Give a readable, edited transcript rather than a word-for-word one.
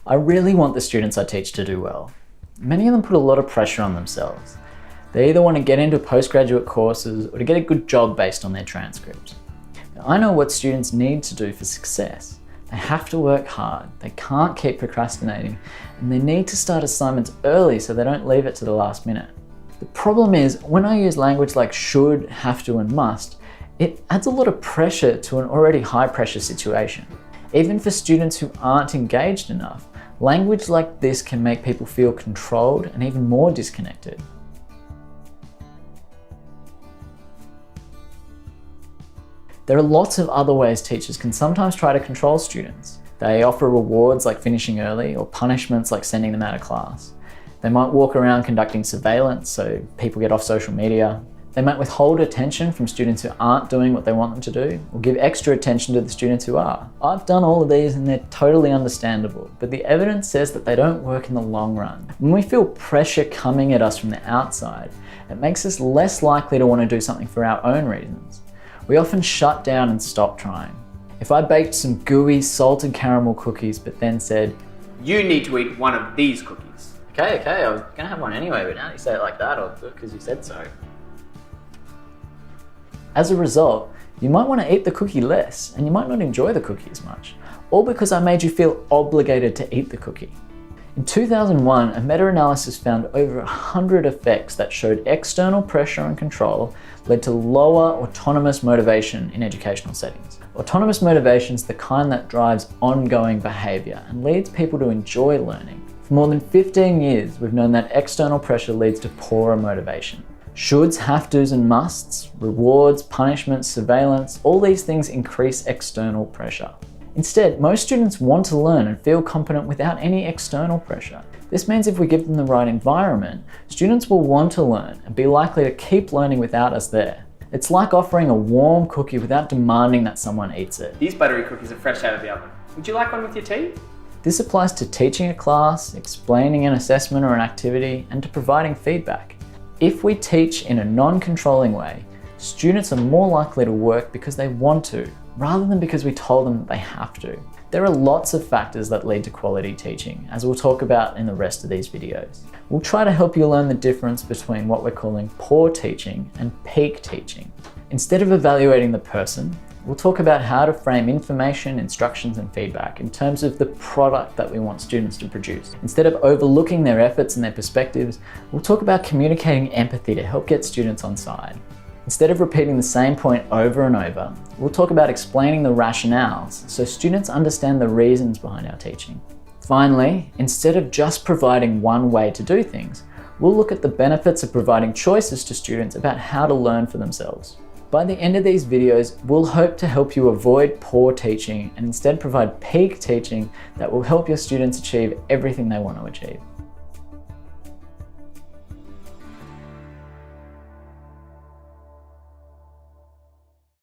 I really want the students I teach to do well. Many of them put a lot of pressure on themselves. They either want to get into postgraduate courses or to get a good job based on their transcripts. I know what students need to do for success. They have to work hard, they can't keep procrastinating, and they need to start assignments early so they don't leave it to the last minute. The problem is, when I use language like should, have to, and must, it adds a lot of pressure to an already high pressure situation. Even for students who aren't engaged enough, language like this can make people feel controlled and even more disconnected. There are lots of other ways teachers can sometimes try to control students. They offer rewards like finishing early or punishments like sending them out of class. They might walk around conducting surveillance so people get off social media. They might withhold attention from students who aren't doing what they want them to do, or give extra attention to the students who are. I've done all of these and they're totally understandable, but the evidence says that they don't work in the long run. When we feel pressure coming at us from the outside, it makes us less likely to want to do something for our own reasons. We often shut down and stop trying. If I baked some gooey salted caramel cookies but then said, "You need to eat one of these cookies." Okay, I was gonna have one anyway, but now you say it like that, or because you said so. As a result, you might want to eat the cookie less, and you might not enjoy the cookie as much, all because I made you feel obligated to eat the cookie. In 2001, a meta-analysis found over 100 effects that showed external pressure and control led to lower autonomous motivation in educational settings. Autonomous motivation is the kind that drives ongoing behaviour and leads people to enjoy learning. For more than 15 years, we've known that external pressure leads to poorer motivation. Shoulds, have-tos and musts, rewards, punishments, surveillance, all these things increase external pressure. Instead, most students want to learn and feel competent without any external pressure. This means if we give them the right environment, students will want to learn and be likely to keep learning without us there. It's like offering a warm cookie without demanding that someone eats it. These buttery cookies are fresh out of the oven. Would you like one with your tea? This applies to teaching a class, explaining an assessment or an activity, and to providing feedback. If we teach in a non-controlling way, students are more likely to work because they want to, rather than because we told them that they have to. There are lots of factors that lead to quality teaching, as we'll talk about in the rest of these videos. We'll try to help you learn the difference between what we're calling poor teaching and peak teaching. Instead of evaluating the person, we'll talk about how to frame information, instructions, and feedback in terms of the product that we want students to produce. Instead of overlooking their efforts and their perspectives, we'll talk about communicating empathy to help get students on side. Instead of repeating the same point over and over, we'll talk about explaining the rationales so students understand the reasons behind our teaching. Finally, instead of just providing one way to do things, we'll look at the benefits of providing choices to students about how to learn for themselves. By the end of these videos, we'll hope to help you avoid poor teaching and instead provide peak teaching that will help your students achieve everything they want to achieve.